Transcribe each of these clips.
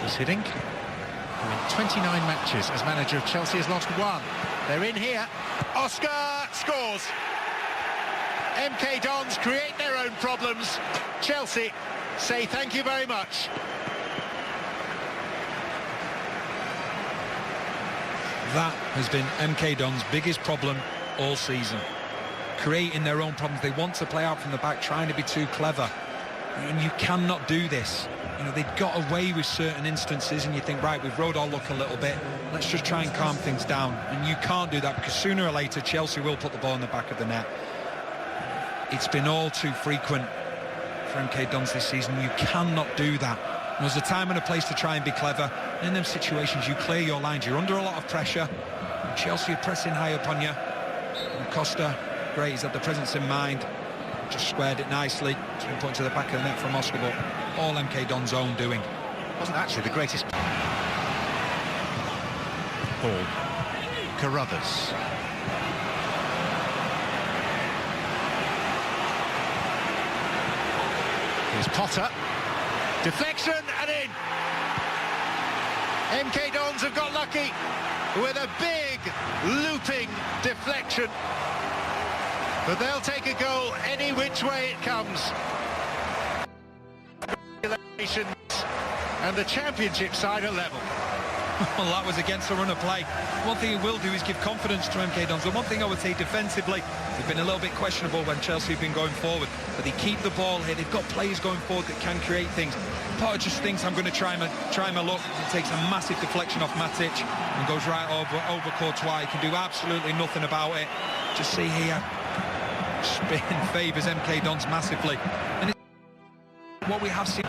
Marcus Hiddink, who in 29 matches as manager of Chelsea has lost one. They're in here. Oscar scores. MK Dons create their own problems. Chelsea say thank you very much. That has been MK Dons' biggest problem all season. Creating their own problems. They want to play out from the back, trying to be too clever. And you cannot do this. You know, they've got away with certain instances and you think, right, we've rode our luck a little bit. Let's just try and calm things down. And you can't do that because sooner or later Chelsea will put the ball in the back of the net. It's been all too frequent for MK Dons this season. You cannot do that. There's a time and a place to try and be clever. In them situations, you clear your lines. You're under a lot of pressure. And Chelsea are pressing high upon you. And Costa, great, he's had the presence in mind. Just squared it nicely. It's been put into the back of the net from Oscar, but all MK Don's own doing. Wasn't actually the greatest. Paul Carruthers. Here's Potter. Deflection and in. MK Dons have got lucky with a big looping deflection. But they'll take a goal any which way it comes. And the championship side are level. Well, that was against the run of play. One thing it will do is give confidence to MK Dons. The one thing I would say defensively, they've been a little bit questionable when Chelsea have been going forward. But they keep the ball here. They've got players going forward that can create things. Potter just thinks, I'm going to try my luck. He takes a massive deflection off Matic and goes right over Courtois. He can do absolutely nothing about it. Just see here. Spin favours MK Dons massively. And it's what we have seen.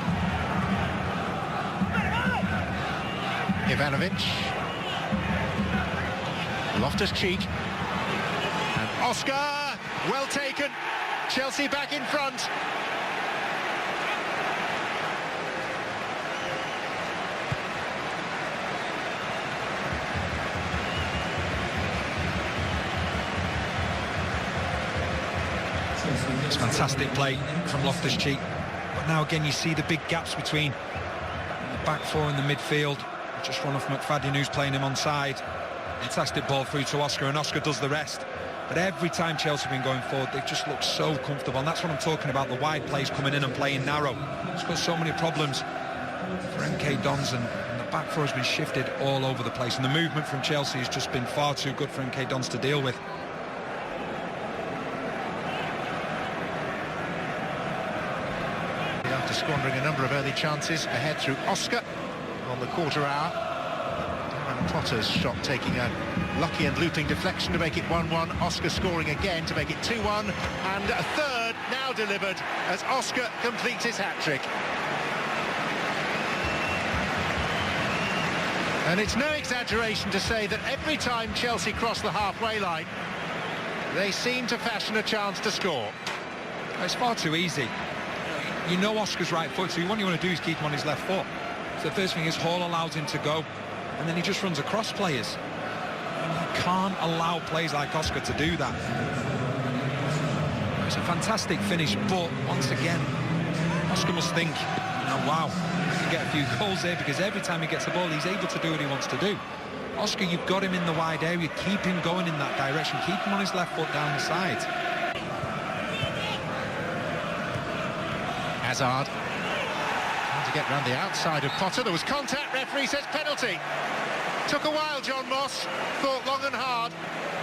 Ivanovic, Loftus-Cheek, and Oscar, well taken. Chelsea back in front. It's fantastic play from Loftus-Cheek, but now again you see the big gaps between the back four and the midfield. Just run off McFadden, who's playing him onside. Fantastic ball through to Oscar, and Oscar does the rest. But every time Chelsea have been going forward, they've just looked so comfortable, and that's what I'm talking about, the wide plays coming in and playing narrow. It's got so many problems for MK Dons, and the back four has been shifted all over the place, and the movement from Chelsea has just been far too good for MK Dons to deal with. After squandering a number of early chances, ahead through Oscar on the quarter hour. And Potter's shot taking a lucky and looping deflection to make it 1-1. Oscar scoring again to make it 2-1. And a third now delivered as Oscar completes his hat-trick. And it's no exaggeration to say that every time Chelsea cross the halfway line, they seem to fashion a chance to score. It's far too easy. You know Oscar's right foot, so what you want to do is keep him on his left foot. So the first thing is Hall allows him to go, and then he just runs across players. And you can't allow players like Oscar to do that. It's a fantastic finish, but once again, Oscar must think, wow, I can get a few goals there, because every time he gets the ball, he's able to do what he wants to do. Oscar, you've got him in the wide area, keep him going in that direction, keep him on his left foot down the side. Hazard trying to get round the outside of Potter. There was contact. Referee says penalty. Took a while, John Moss. Thought long and hard,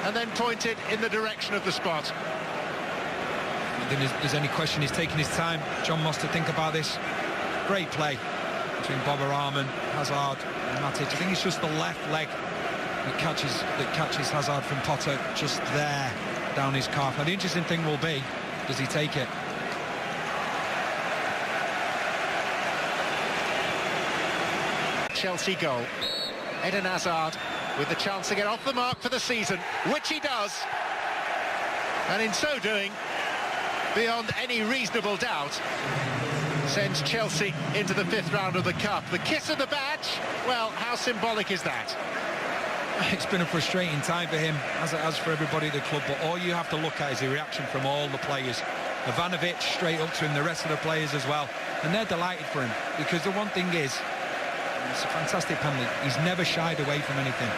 and then pointed in the direction of the spot. I don't think there's any question he's taking his time, John Moss, to think about this. Great play between Boba Rahman, Hazard and Matic. I think it's just the left leg that catches Hazard from Potter just there down his calf. Now the interesting thing will be, does he take it? Chelsea goal. Eden Hazard with the chance to get off the mark for the season, which he does. And in so doing, beyond any reasonable doubt, sends Chelsea into the 5th round of the Cup. The kiss of the badge, well, how symbolic is that? It's been a frustrating time for him, as it has for everybody at the club, but all you have to look at is the reaction from all the players. Ivanovic straight up to him, the rest of the players as well. And they're delighted for him, because the one thing is, It's a fantastic penalty. He's never shied away from anything.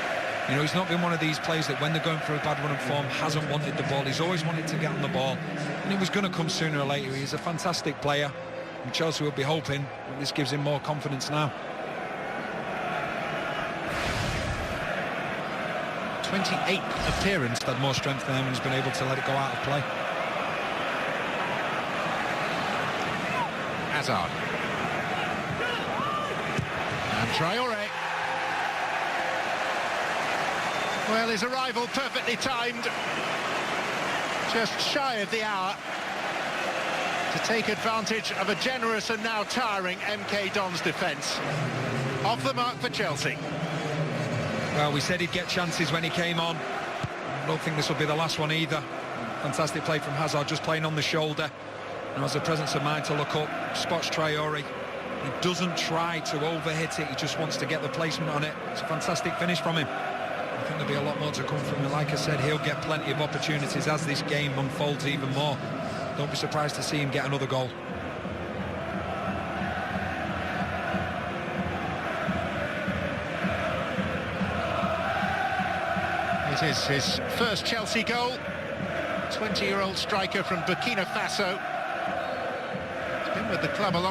You know, he's not been one of these players that when they're going through a bad run of form hasn't wanted the ball. He's always wanted to get on the ball, and it was going to come sooner or later. He's a fantastic player, and Chelsea will be hoping that this gives him more confidence now. 28th appearance. Had more strength than him and has been able to let it go out of play. Hazard. And Traore. Well, his arrival perfectly timed. Just shy of the hour to take advantage of a generous and now tiring MK Dons defence. Off the mark for Chelsea. Well, we said he'd get chances when he came on. I don't think this will be the last one either. Fantastic play from Hazard, just playing on the shoulder. And has the presence of mind to look up, spots Traore. He doesn't try to overhit it, he just wants to get the placement on it. It's a fantastic finish from him. I think there'll be a lot more to come from him. Like I said, he'll get plenty of opportunities as this game unfolds even more. Don't be surprised to see him get another goal. It is his first Chelsea goal. 20-year-old striker from Burkina Faso. He's been with the club a long